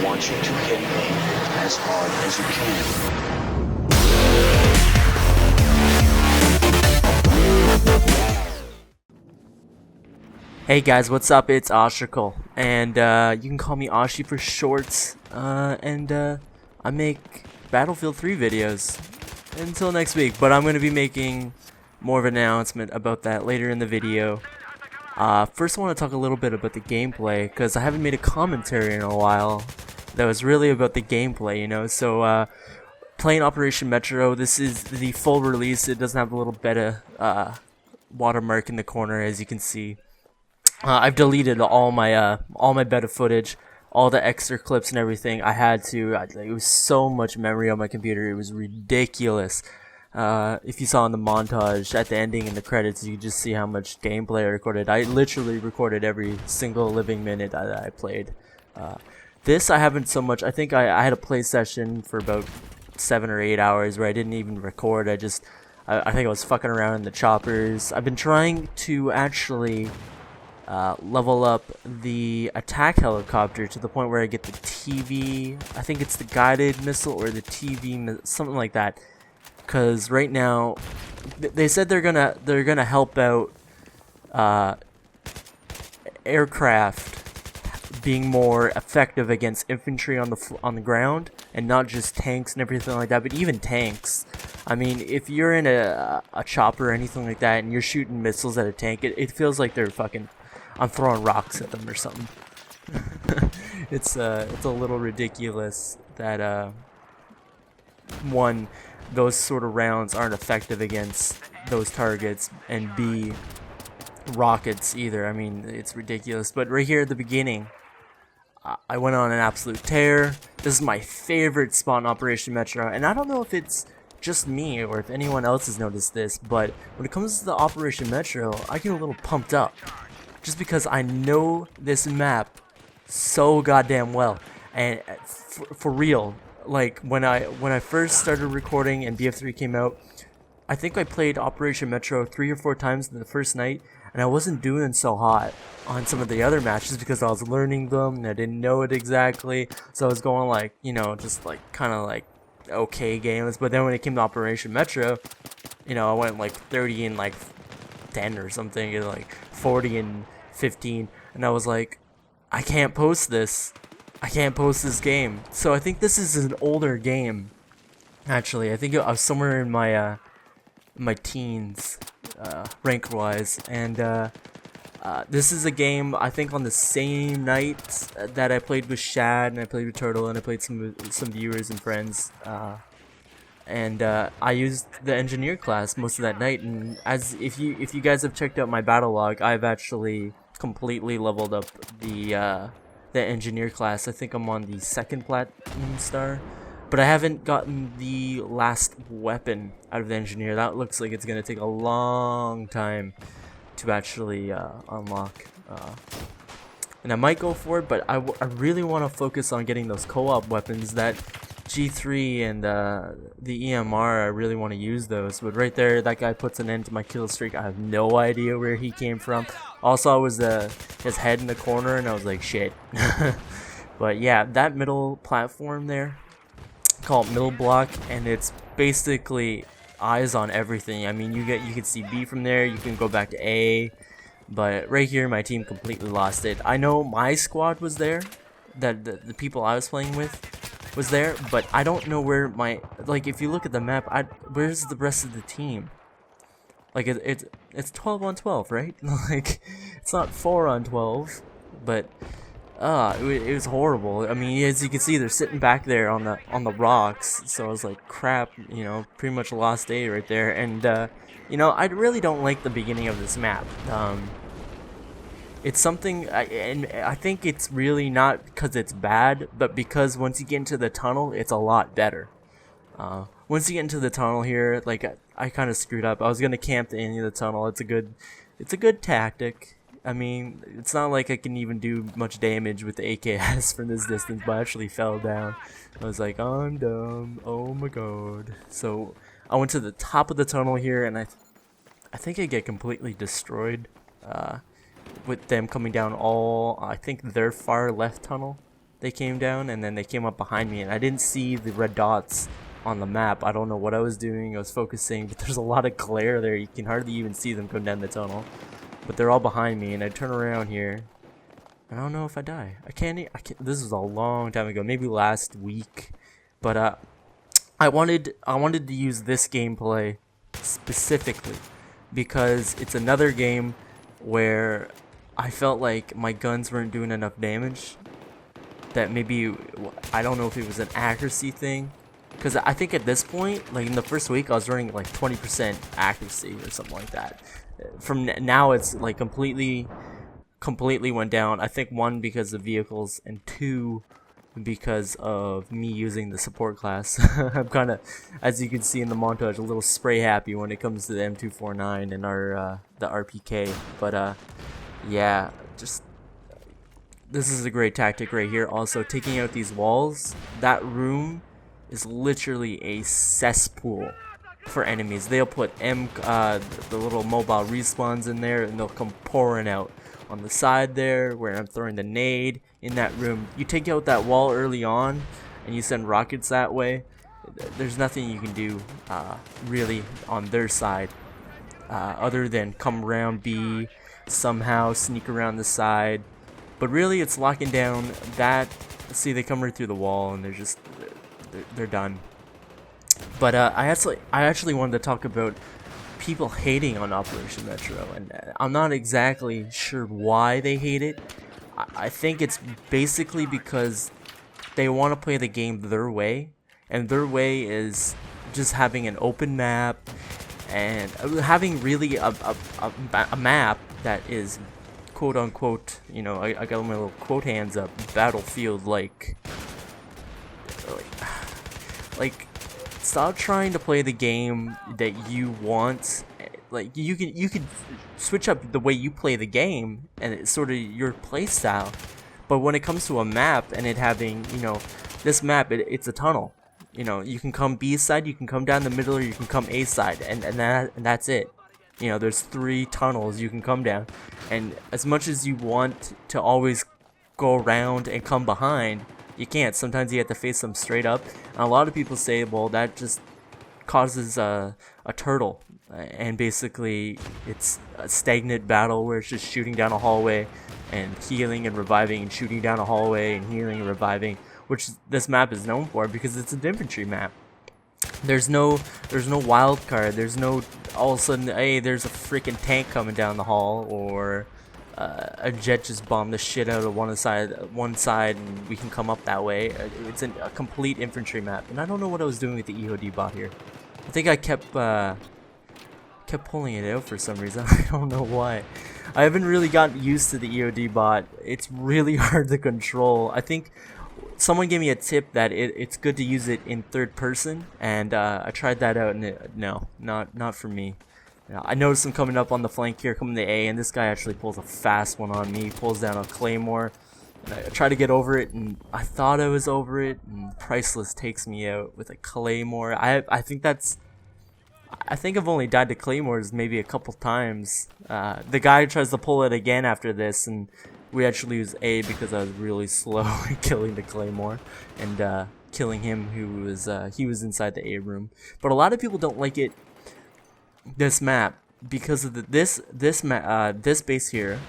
want you to hit me as hard as you can. Hey guys, what's up? It's Oshikal, and you can call me Oshi for short. I make Battlefield 3 videos until next week, but I'm going to be making more of an announcement about that later in the video. First I want to talk a little bit about the gameplay, because I haven't made a commentary in a while that was really about the gameplay, you know. So playing Operation Metro, this is the full release. It doesn't have a little beta watermark in the corner, as you can see. I've deleted all my beta footage, all the extra clips and everything. I had to. It was so much memory on my computer. It was ridiculous. If you saw in the montage at the ending in the credits, you could just see how much gameplay I recorded. I literally recorded every single living minute that I played. This I haven't so much. I think I had a play session for about 7 or 8 hours where I didn't even record. I think I was fucking around in the choppers. I've been trying to actually level up the attack helicopter to the point where I get the TV. I think it's the guided missile or the TV, something like that. Because right now, they said they're gonna help out aircraft being more effective against infantry on the ground, and not just tanks and everything like that, but even tanks. I mean, if you're in a chopper or anything like that, and you're shooting missiles at a tank, it feels like they're fucking. I'm throwing rocks at them or something. It's a little ridiculous that one, those sort of rounds aren't effective against those targets, and B, rockets either. I mean, it's ridiculous. But right here at the beginning, I went on an absolute tear. This is my favorite spot in Operation Metro, and I don't know if it's just me or if anyone else has noticed this, but when it comes to the Operation Metro, I get a little pumped up. Just because I know this map so goddamn well, and for real, like when I first started recording and BF3 came out, I think I played Operation Metro 3 or 4 times in the first night, and I wasn't doing so hot on some of the other matches because I was learning them and I didn't know it exactly, so I was going like, you know, just like kind of like okay games. But then when it came to Operation Metro, you know, I went like 30 and like 10 or something, and like 40 and 15, and I was like, I can't post this. I can't post this game. So I think this is an older game. Actually, I think I was somewhere in my my teens, rank wise, and this is a game I think on the same night that I played with Shad and I played with Turtle and I played some viewers and friends. I used the engineer class most of that night, and as if you guys have checked out my battle log, I've actually completely leveled up the engineer class. I think I'm on the 2nd platinum star, but I haven't gotten the last weapon out of the engineer. That looks like it's gonna take a long time to actually unlock. And I might go for it, but I really want to focus on getting those co-op weapons. That G3 and the EMR, I really want to use those. But right there, that guy puts an end to my kill streak. I have no idea where he came from. All I saw was his head in the corner, and I was like, shit. But yeah, that middle platform there, called middle block, and it's basically eyes on everything. I mean, you can see B from there, you can go back to A, but right here my team completely lost it. I know my squad was there, that the people I was playing with was there, but I don't know where my, like, if you look at the map, where's the rest of the team? Like, it's 12 on 12, right? Like, it's not 4 on 12, but it was horrible. I mean, as you can see, they're sitting back there on the rocks, so I was like, crap, you know, pretty much lost A right there. And you know, I really don't like the beginning of this map. It's something, and I think it's really not because it's bad, but because once you get into the tunnel, it's a lot better. Once you get into the tunnel here, like, I kind of screwed up. I was gonna camp the end of the tunnel. It's a good tactic. I mean, it's not like I can even do much damage with the AKS from this distance, but I actually fell down. I was like, I'm dumb. Oh my god. So I went to the top of the tunnel here, and I think I get completely destroyed. With them coming down I think their far left tunnel they came down, and then they came up behind me, and I didn't see the red dots on the map. I don't know what I was doing. I was focusing, but there's a lot of glare there. You can hardly even see them come down the tunnel. But they're all behind me, and I turn around here. I don't know if I die. I can't. This was a long time ago, maybe last week. But I wanted to use this gameplay specifically because it's another game where I felt like my guns weren't doing enough damage. That maybe, I don't know if it was an accuracy thing, because I think at this point, like in the first week, I was running like 20% accuracy or something like that. From now, it's like completely went down. I think 1 because of vehicles, and 2 because of me using the support class. I'm kind of, as you can see in the montage, a little spray happy when it comes to the M249 and our the RPK. But yeah, just this is a great tactic right here. Also, taking out these walls, that room is literally a cesspool for enemies. They'll put the little mobile respawns in there, and they'll come pouring out on the side there where I'm throwing the nade in that room. You take out that wall early on and you send rockets that way, there's nothing you can do really on their side other than come around B, somehow sneak around the side. But really, it's locking down that. See, they come right through the wall, and they're done. But I actually wanted to talk about people hating on Operation Metro, and I'm not exactly sure why they hate it. I think it's basically because they want to play the game their way, and their way is just having an open map and having really a map that is, quote unquote, you know, I got my little quote hands up, battlefield like stop trying to play the game that you want. Like, you can switch up the way you play the game, and it's sort of your play style. But when it comes to a map and it having, you know, this map, it's a tunnel. You know, you can come B side, you can come down the middle, or you can come A side, and that's it. You know, there's 3 tunnels you can come down, and as much as you want to always go around and come behind, you can't. Sometimes you have to face them straight up, and a lot of people say, well, that just causes a turtle, and basically it's a stagnant battle where it's just shooting down a hallway and healing and reviving and shooting down a hallway and healing and reviving, which this map is known for because it's an infantry map. There's no wild card. There's no all of a sudden, hey, there's a freaking tank coming down the hall, or a jet just bombed the shit out of one side and we can come up that way. It's a complete infantry map, and I don't know what I was doing with the EOD bot here. I think I kept pulling it out for some reason. I don't know why. I haven't really gotten used to the EOD bot. It's really hard to control. I think someone gave me a tip that it's good to use it in third person, and I tried that out, and no, not for me. I noticed him coming up on the flank here, coming to A, and this guy actually pulls a fast one on me. He pulls down a Claymore, and I try to get over it, and I thought I was over it, and Priceless takes me out with a Claymore. I think I've only died to Claymores maybe a couple times. The guy tries to pull it again after this, and we actually use A because I was really slow at killing the Claymore and killing him, who was he was inside the A room. But a lot of people don't like it, this map, because of this base here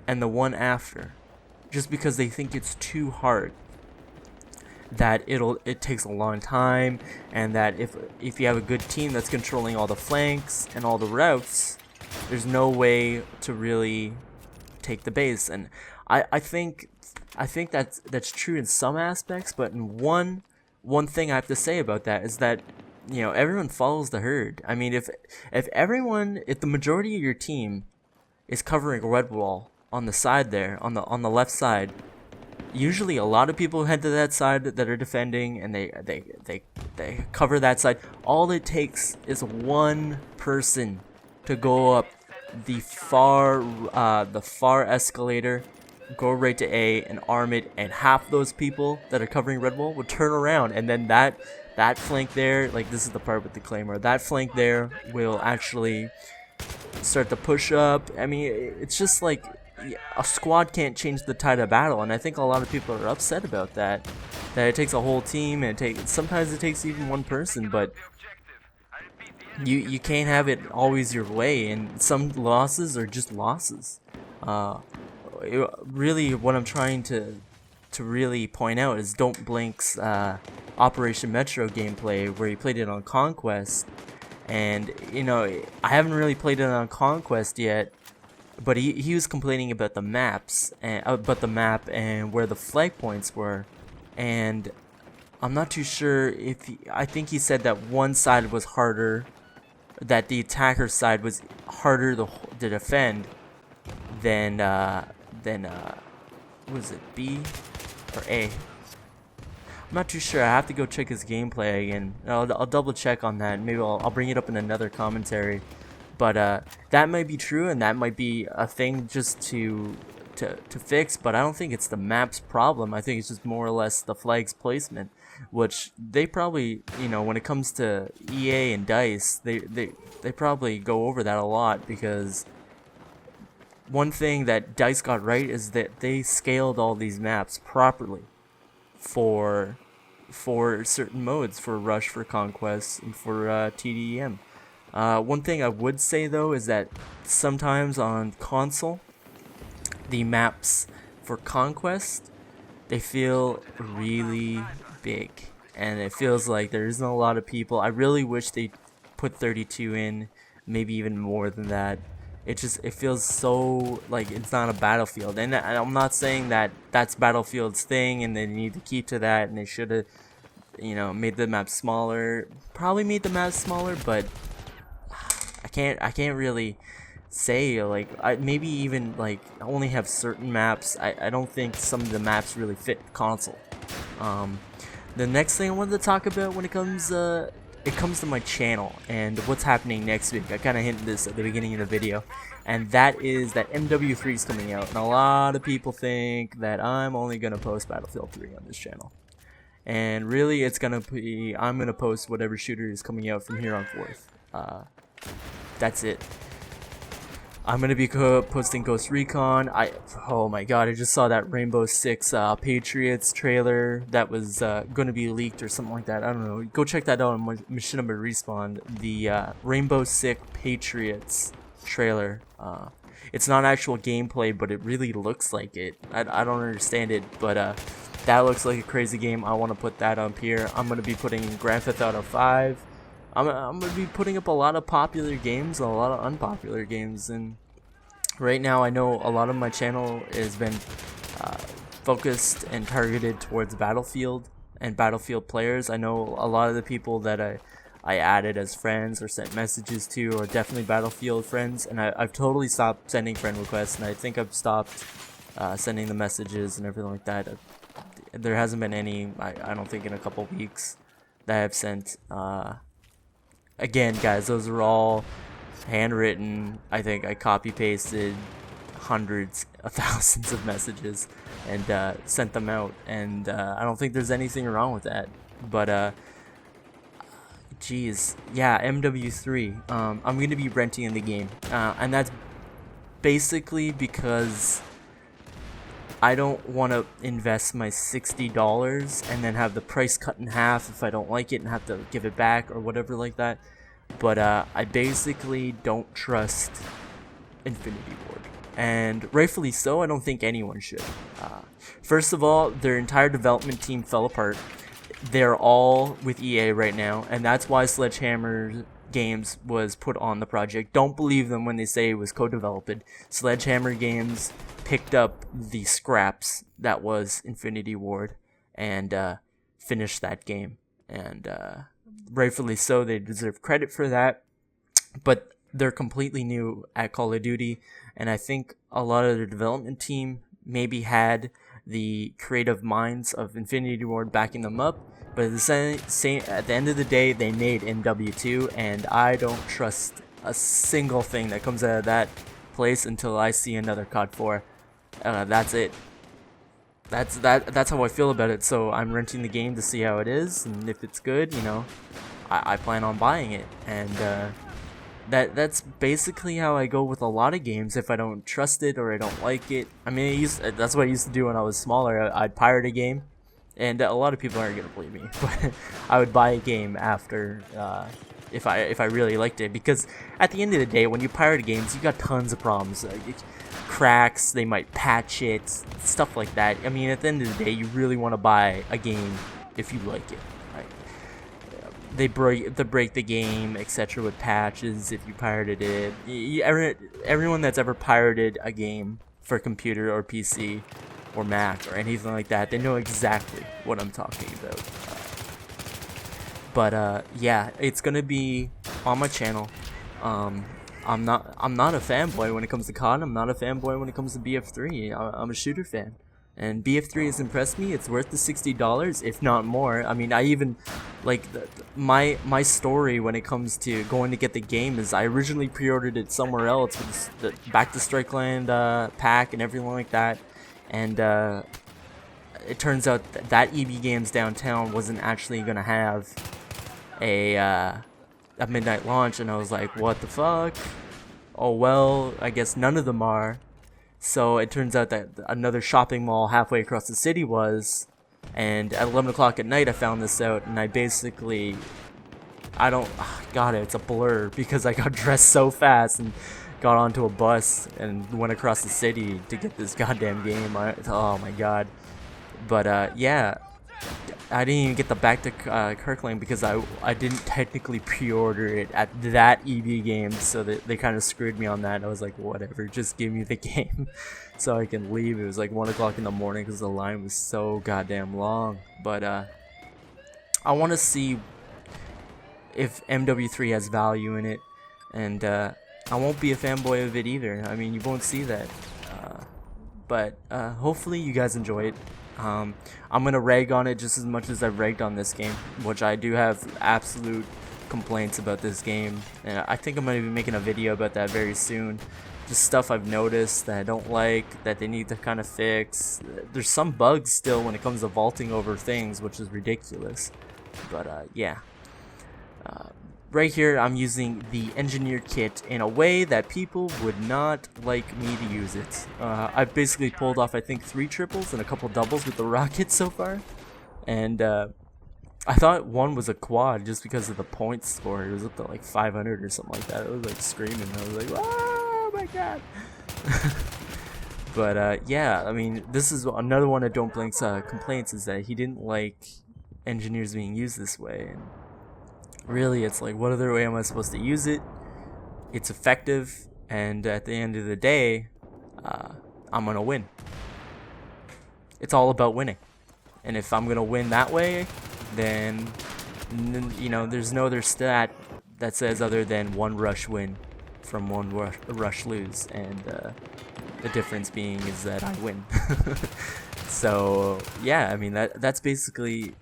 and the one after, just because they think it's too hard, that it takes a long time, and that if you have a good team that's controlling all the flanks and all the routes, there's no way to really take the base. And I think that's true in some aspects, but in one thing I have to say about that is that, you know, everyone follows the herd. I mean, if the majority of your team is covering a red wall on the side there, on the left side, usually a lot of people head to that side that are defending, and they cover that side. All it takes is one person to go up the far escalator, go right to A and arm it, and half those people that are covering red wall would turn around, and then that flank there, like, this is the part with the Claymore, that flank there will actually start to push up. I mean, it's just like, a squad can't change the tide of battle, and I think a lot of people are upset about that. That it takes a whole team, and sometimes it takes even one person, but you can't have it always your way, and some losses are just losses. Really, what I'm trying to really point out is Don't Blink's Operation Metro gameplay, where he played it on Conquest, and you know, I haven't really played it on Conquest yet, but he was complaining about the maps and about the map and where the flag points were, and I'm not too sure if I think he said that one side was harder, that the attacker side was harder to defend than was it B or A? I'm not too sure. I have to go check his gameplay again. I'll double check on that. Maybe I'll bring it up in another commentary. But that might be true, and that might be a thing just to fix. But I don't think it's the map's problem. I think it's just more or less the flag's placement, which they probably, you know, when it comes to EA and DICE, they probably go over that a lot, because one thing that DICE got right is that they scaled all these maps properly for certain modes, for Rush, for Conquest, and for TDM. One thing I would say though is that sometimes on console, the maps for Conquest, they feel really big, and it feels like there isn't a lot of people. I really wish they put 32 in, maybe even more than that. It feels so like it's not a Battlefield, and I'm not saying that that's Battlefield's thing and they need to keep to that, and they should have, you know, made the map smaller, probably made the map smaller, but I can't really say, like, maybe even like only have certain maps. I don't think some of the maps really fit console. The next thing I wanted to talk about when it comes to my channel and what's happening next week, I kind of hinted this at the beginning of the video, and that is that MW3 is coming out, and a lot of people think that I'm only gonna post Battlefield 3 on this channel, and really it's gonna be, I'm gonna post whatever shooter is coming out from here on forth. That's it. I'm gonna be posting Ghost Recon. Oh my god, I just saw that Rainbow Six Patriots trailer that was gonna be leaked or something like that. I don't know. Go check that out on Machinima Respawn. The Rainbow Six Patriots trailer. It's not actual gameplay, but it really looks like it. I don't understand it, but that looks like a crazy game. I want to put that up here. I'm gonna be putting Grand Theft Auto 5. I'm gonna be putting up a lot of popular games and a lot of unpopular games, and right now I know a lot of my channel has been focused and targeted towards Battlefield and Battlefield players. I know a lot of the people that I added as friends or sent messages to are definitely Battlefield friends, and I've totally stopped sending friend requests, and I think I've stopped sending the messages and everything like that. There hasn't been any, I don't think, in a couple weeks that I've sent. Again, guys, those are all handwritten. I think I copy pasted hundreds of thousands of messages and sent them out, and I don't think there's anything wrong with that. But geez, yeah, MW3. I'm gonna be renting in the game, and that's basically because I don't want to invest my $60 and then have the price cut in half if I don't like it and have to give it back or whatever like that. But I basically don't trust Infinity Ward, and rightfully so. I don't think anyone should. First of all, their entire development team fell apart. They're all with EA right now, and that's why Sledgehammer Games was put on the project. Don't believe them when they say it was co-developed. Sledgehammer Games picked up the scraps that was Infinity Ward and finished that game, and rightfully so. They deserve credit for that, but they're completely new at Call of Duty, and I think a lot of their development team maybe had the creative minds of Infinity Ward backing them up, but at the end of the day, they made MW2, and I don't trust a single thing that comes out of that place until I see another COD 4. That's it. That's how I feel about it. So I'm renting the game to see how it is, and if it's good, you know, I plan on buying it. And that's basically how I go with a lot of games if I don't trust it or I don't like it. I mean, that's what I used to do when I was smaller. I'd pirate a game, and a lot of people aren't gonna believe me, but I would buy a game after if I really liked it, because at the end of the day, when you pirate games, you got tons of problems. Cracks, they might patch it, stuff like that. I mean, at the end of the day, you really want to buy a game if you like it, right? They break the game, etc. with patches if you pirated it. Everyone that's ever pirated a game for computer or PC or Mac or anything like that, they know exactly what I'm talking about. But yeah, it's gonna be on my channel. I'm not a fanboy when it comes to COD. I'm not a fanboy when it comes to BF3. I'm a shooter fan, and BF3 has impressed me. It's worth the $60, if not more. I mean, I even like my story when it comes to going to get the game is I originally pre-ordered it somewhere else with the Back to Strikeland pack and everything like that, and it turns out that EB Games downtown wasn't actually gonna have a midnight launch, and I was like, what the fuck? Oh well, I guess none of them are. So it turns out that another shopping mall halfway across the city was, and at 11 o'clock at night I found this out, and I basically, it's a blur because I got dressed so fast and got onto a bus and went across the city to get this goddamn game. Oh my god. But yeah, I didn't even get the Back to Kirkland because I didn't technically pre-order it at that EB game, so they kind of screwed me on that. I was like, whatever, just give me the game so I can leave. It was like 1 o'clock in the morning because the line was so goddamn long. But I want to see if MW3 has value in it, and I won't be a fanboy of it either. I mean, you won't see that. But hopefully you guys enjoy it. I'm gonna rag on it just as much as I've ragged on this game, which I do have absolute complaints about this game, and I think I'm gonna be making a video about that very soon. Just stuff I've noticed that I don't like, that they need to kind of fix. There's some bugs still when it comes to vaulting over things, which is ridiculous. But yeah, right here I'm using the engineer kit in a way that people would not like me to use it. I've basically pulled off I think 3 triples and a couple doubles with the rocket so far, and I thought one was a quad just because of the points score. It was up to like 500 or something like that. It was like screaming. I was like, oh my god. But yeah, I mean, this is another one of Don't Blink's complaints, is that he didn't like engineers being used this way. And really, it's like, what other way am I supposed to use it? It's effective, and at the end of the day, I'm gonna win. It's all about winning, and if I'm gonna win that way, then you know, there's no other stat that says other than 1 rush win from 1 rush lose, and the difference being is that I win. So yeah, I mean, that's basically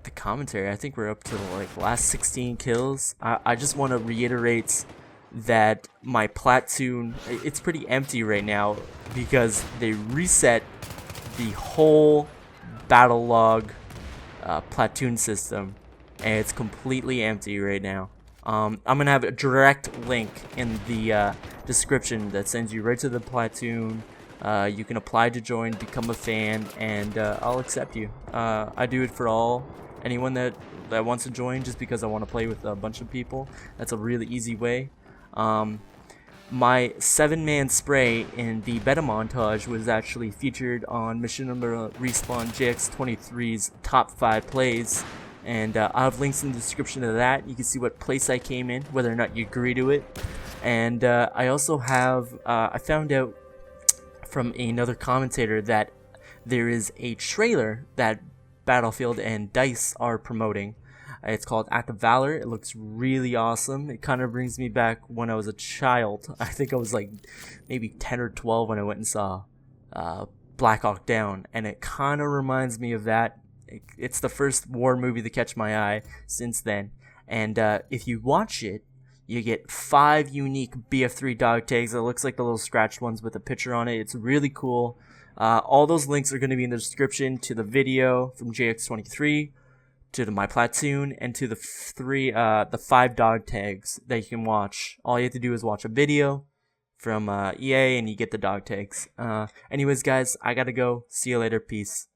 the commentary. I think we're up to the like last 16 kills. I just want to reiterate that my platoon, it's pretty empty right now because they reset the whole battle log platoon system, and it's completely empty right now. I'm gonna have a direct link in the description that sends you right to the platoon. You can apply to join, become a fan, and I'll accept you. I do it for anyone that wants to join, just because I want to play with a bunch of people. That's a really easy way. My 7-man spray in the beta montage was actually featured on Mission Number Respawn JX23's top 5 plays, and I'll have links in the description of that. You can see what place I came in, whether or not you agree to it. And I also have I found out from another commentator that there is a trailer that Battlefield and DICE are promoting. It's called Act of Valor. It looks really awesome. It kind of brings me back when I was a child. I think I was like maybe 10 or 12 when I went and saw Black Hawk Down, and it kind of reminds me of that. It's the first war movie to catch my eye since then. And if you watch it, you get 5 unique BF3 dog tags. It looks like the little scratched ones with a picture on it. It's really cool. All those links are going to be in the description to the video from JX23, to my platoon, and to the the 5 dog tags that you can watch. All you have to do is watch a video from EA and you get the dog tags. Anyways, guys, I gotta go. See you later. Peace.